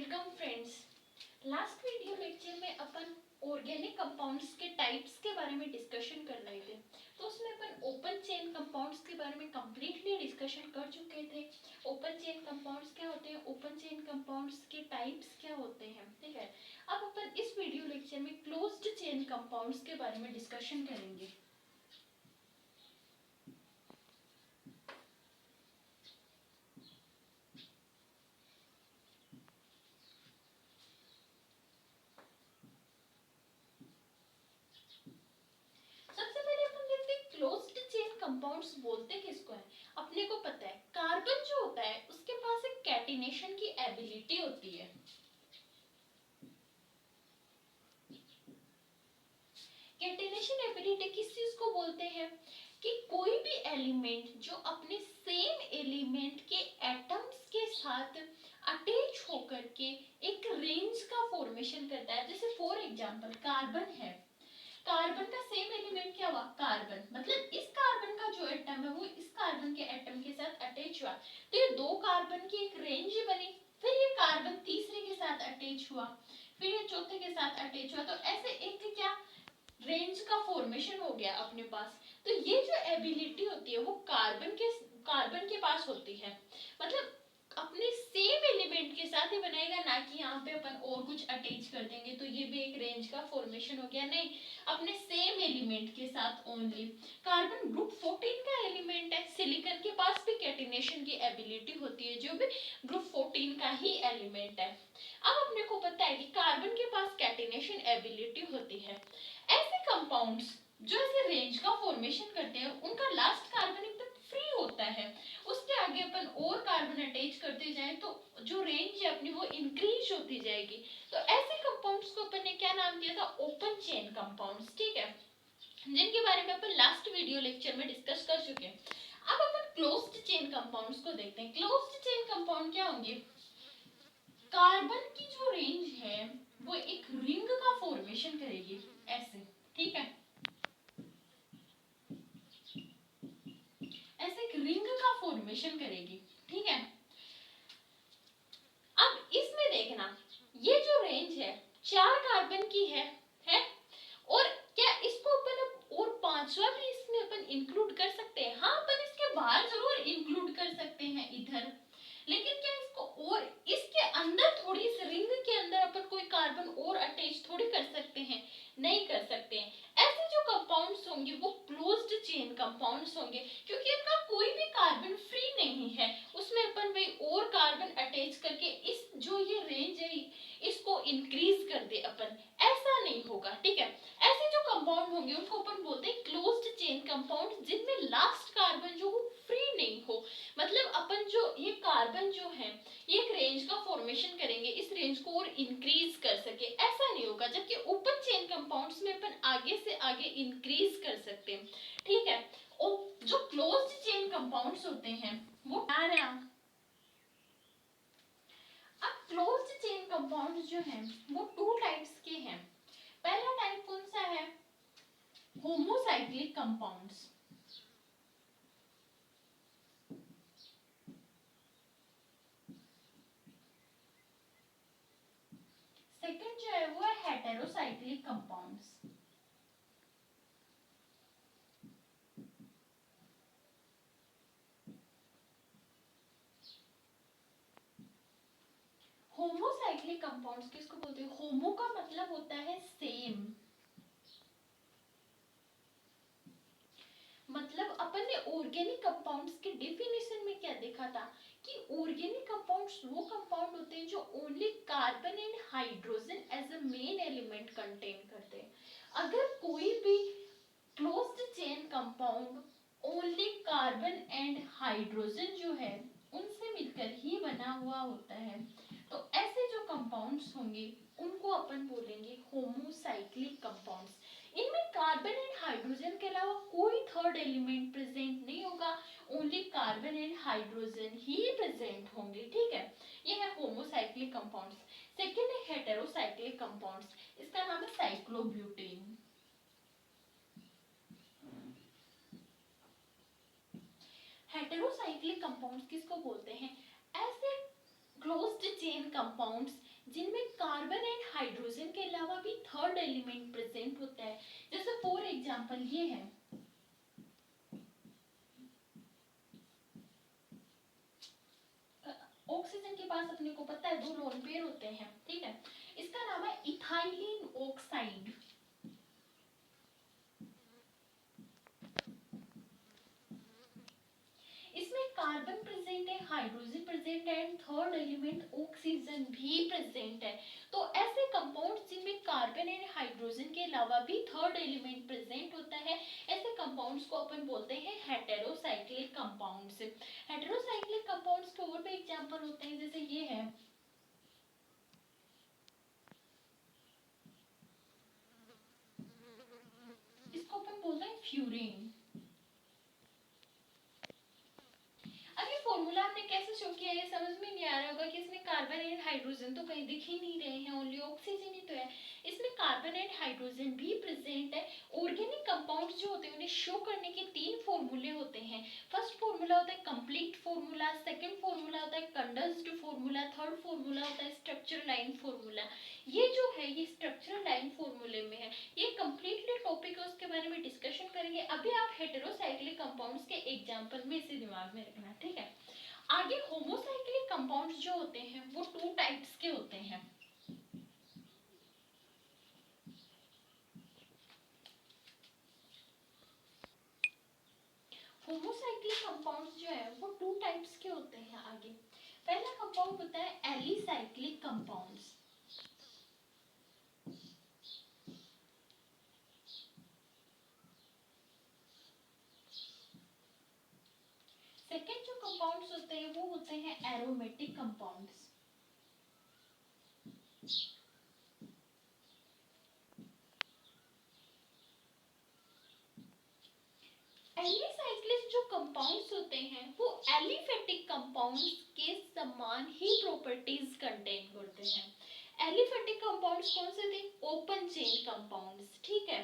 Welcome friends. Last video lecture में अपन organic compounds के types के बारे में डिस्कशन कर रहे थे। तो उसमें अपन ओपन चेन कंपाउंड्स के बारे में कंप्लीटली डिस्कशन कर चुके थे। ओपन चेन कंपाउंड्स क्या होते हैं, ओपन चेन कंपाउंड्स के टाइप्स क्या होते हैं, ठीक है। अब अपन इस वीडियो लेक्चर में क्लोज्ड चेन कंपाउंड्स के बारे में डिस्कशन करेंगे। क्लोज्ड चेन कंपाउंड्स बोलते किसको है? अपने को पता है कार्बन जो होता है उसके पास एक कैटिनेशन की एबिलिटी होती है। कैटिनेशन एबिलिटी किस चीज को बोलते हैं कि कोई भी एलिमेंट जो अपने सेम एलिमेंट के एटम्स के साथ अटैच होकर के एक रेंज का फॉर्मेशन करता है। जैसे फॉर एग्जांपल कार्बन है, कार्बन का सेम एलिमेंट क्या हुआ, कार्बन, मतलब इस कार्बन का जो एटम है वो इस कार्बन के एटम के साथ अटैच हुआ, तो ये दो कार्बन की एक रेंज बनी। फिर ये कार्बन तीसरे के साथ अटैच हुआ, फिर ये चौथे के साथ अटैच हुआ, तो ऐसे एक क्या रेंज का फॉर्मेशन हो गया अपने पास। तो ये जो एबिलिटी होती है वो कार्बन के पास होती है, मतलब अपने सेम एलिमेंट के साथ ही बनाएगा, ना कि यहाँ पे अपन और कुछ अटैच कर देंगे तो ये भी एक रेंज का फॉर्मेशन हो गया, नहीं, अपने सेम एलिमेंट के साथ ओनली। कार्बन ग्रुप 14 का एलिमेंट है, सिलिकॉन के पास भी कैटिनेशन की एबिलिटी होती है, जो भी ग्रुप 14 का ही एलिमेंट है। अब अपने को पता है कि कार्बन के पास कैटिनेशन एबिलिटी होती है। ऐसे कंपाउंड्स जो ऐसे रेंज का फॉर्मेशन करते हैं उनका लास्ट कार्बन एकदम फ्री होता है, उसके आगे अपन और कार्बन अटैच करते जाएं तो जो रेंज है अपनी वो इंक्रीज होती जाएगी। तो ऐसे कंपाउंड्स को अपन ने क्या नाम दिया था, ओपन चेन कंपाउंड्स, ठीक है, जिनके बारे में अपन लास्ट वीडियो लेक्चर में डिस्कस कर चुके हैं। अब अपन क्लोज्ड चेन कंपाउंड्स को देखते हैं। क्लोज्ड चेन कंपाउंड क्या होंगे, कार्बन की जो रेंज है वो एक रिंग का फॉर्मेशन करेगी ऐसे, ठीक है, ऐसे एक रिंग का फॉर्मेशन करेगी, ठीक है। अब इसमें देखना ये जो रेंज है 4 कार्बन की है और क्या इसको अपन अब और पांचवा भी इसमें अपन इंक्लूड कर सकते हैं? हाँ, अपन इसके बाहर जरूर इंक्लूड कर सकते हैं इधर, लेकिन क्या इसको और इसके अंदर थोड़ी इस रिंग के अंदर अपन कोई कार्बन और अटैच थोड़ी कर सकते हैं, नहीं कर सकते हैं। ऐसे जो कंपाउंड्स होंगे वो क्लोज्ड चेन कंपाउंड्स होंगे, क्योंकि इनका कोई भी कार्बन फ्री नहीं है, उसमें अपन भाई और कार्बन अटैच करके इस जो ये रेंज है इसको इंक्रीज कर दे अपन, ऐसा नहीं होगा, ठीक है। ऐसे जो कंपाउंड होंगे उनको अपन बोलते हैं क्लोज्ड चेन कंपाउंड, जिनमें लास्ट कार्बन जो फ्री नहीं हो, मतलब अपन जो ये कार्बन जो है ये एक रेंज का फॉर्मेशन करेंगे, इस रेंज को और इंक्रीज कर सके, ऐसा नहीं होगा। जबकि ओपन चेन कंपाउंड्स में अपन आगे से आगे इंक्रीज कर सकते हैं, ठीक है। और जो क्लोज्ड चेन कंपाउंड्स होते हैं वो अब क्लोज्ड चेन कंपाउंड्स जो हैं वो 2 टाइप्स के हैं। पहला टाइप कौन सा है, होमोसाइक्लिक कंपाउंड्स। सेकंड जो है वो है हेटेरोसाइक्लिक कंपाउंड्स। होमोसाइक्लिक कंपाउंड्स किसको बोलते हैं, होमो का मतलब होता है सेम, मतलब अपन ने ऑर्गेनिक कंपाउंड्स के डेफिनेशन में क्या देखा था कि ऑर्गेनिक कंपाउंड्स वो कंपाउंड होते हैं जो only carbon and hydrogen as a main element contain करते हैं। अगर कोई भी closed chain compound only carbon and hydrogen जो है उनसे मिलकर ही बना हुआ होता है, तो ऐसे जो कंपाउंड्स होंगे उनको अपन बोलेंगे होमोसाइक्लिक कंपाउंड्स। इनमें कार्बन एंड हाइड्रोजन के अलावा कोई थर्ड एलिमेंट प्रेजेंट नहीं होगा, only carbon and hydrogen he present होंगे, ठीक है। ये है होमोसाइक्लिक कंपाउंड्स। सेकंड है हेटेरोसाइक्लिक कंपाउंड्स, इसका नाम है साइक्लोब्यूटेन। हेटेरोसाइक्लिक कंपाउंड्स किसको बोलते हैं, ऐसे क्लोज्ड चेन कंपाउंड्स जिनमें कार्बन एंड हाइड्रोजन के अलावा भी थर्ड एलिमेंट प्रेजेंट होता है। जैसे फॉर एग्जांपल ये है, ऑक्सीजन के पास अपने को पता है 2 लोन पेयर होते हैं, ठीक है। इसका नाम है इथाइलिन ऑक्साइड। इसमें कार्बन प्रेजेंट है, हाइड्रोजन प्रेजेंट है एंड थर्ड एलिमेंट ऑक्सीजन भी प्रेजेंट है। तो ऐसे कंपाउंड्स जिनमें कार्बन एंड हाइड्रोजन के अलावा भी थर्ड एलिमेंट प्रेजेंट होता है, ऐसे कंपाउंड्स को अपन बोलते हैं हेटेरोसाइक्लिक कंपाउंड्स। हेटेरोसाइक्लिक कंपाउंड्स के और भी एग्जांपल होते हैं, जैसे ये है, इसको अपन बोलते हैं फ्यूरीन। अब ये फॉर्मूला हमने कैसे शो किया, ये समझ में नहीं आ रहा होगा कि इसमें कार्बन एंड हाइड्रोजन तो कहीं दिख ही नहीं रहे हैं, ओनली ऑक्सीजन ही तो है। इसमें कार्बन एंड हाइड्रोजन भी प्रेजेंट है। ऑर्गेनिक कंपाउंड्स जो होते हैं उन्हें शो करने के 3 फॉर्मूले होते हैं। फर्स्ट फॉर्मूला होता है कंप्लीट फॉर्मूला, सेकंड फॉर्मूला होता है कंडेंस्ड फॉर्मूला, थर्ड फॉर्मूला होता है स्ट्रक्चर लाइन फॉर्मूला। ये जो है ये स्ट्रक्चर लाइन फॉर्मूले में है, ये कंप्लीटली टॉपिक है, उसके बारे में डिस्कशन करेंगे। अभी आप हेटेरोसाइक्लिक कंपाउंड्स के एग्जांपल में इसे दिमाग में रखना, ठीक है। आगे होमोसाइक्लिक कंपाउंड्स जो होते हैं वो 2 टाइप्स के होते हैं। होमोसाइक्लिक कंपाउंड्स जो है वो 2 टाइप्स के होते हैं। आगे पहला कंपाउंड होता है एलिसाइक्लिक कंपाउंड्स। सेकेंड जो कंपाउंड्स होते हैं वो होते हैं एरोमेटिक कंपाउंड्स। एलिसाइक्लिक जो कंपाउंड्स होते हैं वो एलिफेटिक कंपाउंड्स के समान ही प्रॉपर्टीज कंटेन करते हैं। एलिफेटिक कंपाउंड्स कौन से थे? ओपन चेन कंपाउंड्स, ठीक है,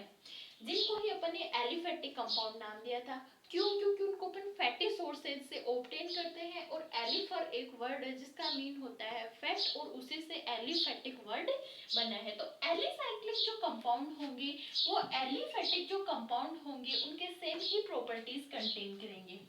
जिनको ही अपन ने एलिफेटिक कंपाउंड नाम दिया था। क्यों? क्योंकि उनको अपन फैटी सोर्सेज से ऑब्टेन करते हैं, और एलिफर एक वर्ड है जिसका मीन होता है फैट, और उसी से एलिफेटिक वर्ड बना है। तो एलिसाइक्लिक जो कंपाउंड होंगे वो एलिफेटिक जो कंपाउंड होंगे उनके सेम ही प्रॉपर्टीज कंटेन करेंगे।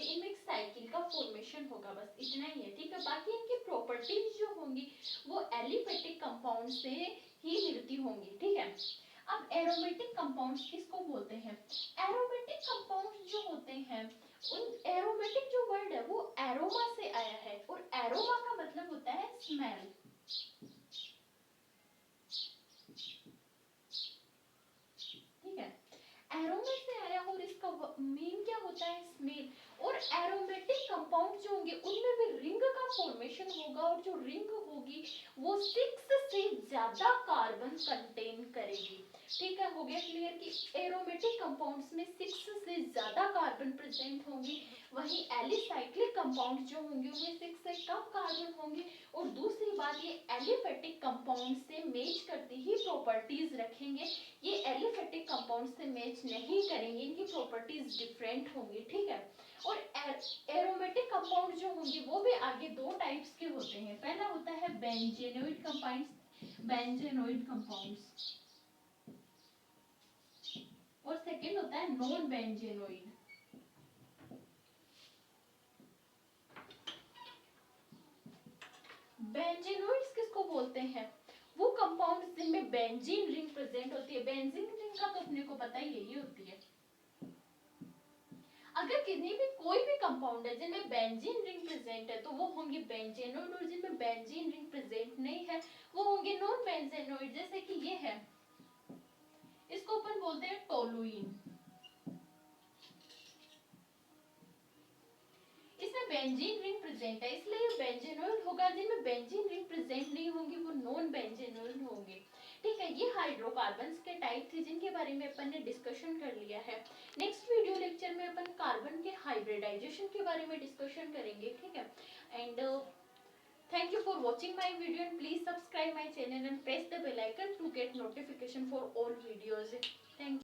इनमें एक साइकिल का फॉर्मेशन होगा, बस इतना ही है, ठीक है। बाकी इनकी प्रॉपर्टीज जो होंगी वो एलिफेटिक कंपाउंड से ही मिलती होंगी, ठीक है। अब एरोमेटिक कंपाउंड्स किसको बोलते हैं? एरोमेटिक कंपाउंड्स जो होते हैं, उन एरोमेटिक जो वर्ड है वो एरोमा से आया है, और एरोमा का मतलब होता है स्मेल, ठीक है। एरोमा से आया और इसका मीन क्या होता है? स्मेल। और एरोमेटिक कंपाउंड जो होंगे उनमें भी रिंग का फॉर्मेशन होगा, और जो रिंग होगी वो 6 से ज्यादा कार्बन कंटेन करेगी, ठीक है। हो गया क्लियर कि एरोमेटिक कंपाउंड्स में 6 से ज्यादा कार्बन प्रेजेंट होंगे, वहीं एलिसाइक्लिक कंपाउंड जो होंगे उनमें 6 से कम कार्बन होंगे। और दूसरी बात, ये एलिफेटिक कंपाउंड से मैच करती ही प्रॉपर्टीज रखेंगे, ये एलिफेटिक कंपाउंड से मैच नहीं करेंगे, इनकी प्रॉपर्टीज डिफरेंट होंगी, ठीक है। और एरोमेटिक कंपाउंड जो होंगे वो भी आगे 2 टाइप्स के होते हैं। पहला होता है बेंजेनोइड कंपाउंड्स, बेंजेनोइड कंपाउंड्स, और सेकंड होता है नॉन बेंजेनोइड। बेंजेनोइड्स किसको बोलते हैं? वो कंपाउंड्स जिनमें बेंजीन रिंग प्रेजेंट होती है। बेंजीन रिंग का तो अपने को पता ही यही होती है। अगर किसी भी कोई भी कंपाउंड है जिनमें बेंजीन रिंग प्रेजेंट है तो वो होंगे बेंजेनोइड, और जिनमें बेंजीन रिंग प्रेजेंट नहीं है वो होंगे नॉन बेंजेनोइड। जैसे कि ये है, इसको अपन बोलते हैं टोलुइन। इसमें बेंजीन रिंग प्रेजेंट है इसलिए ये बेंजेनोइड होगा। जिनमें बेंजीन रिंग प्रेजेंट नहीं होंगे वो नॉन बेंजेनोइड होंगे, ठीक है, ये हाइड्रोकार्बन्स के टाइप थे जिनके बारे में अपन ने डिस्कशन कर लिया है। नेक्स्ट वीडियो लेक्चर में अपन कार्बन के हाइब्रिडाइजेशन के बारे में डिस्कशन करेंगे, ठीक है। And thank you for watching my video and please subscribe my channel and press the bell icon to get notification for all videos. Thank you.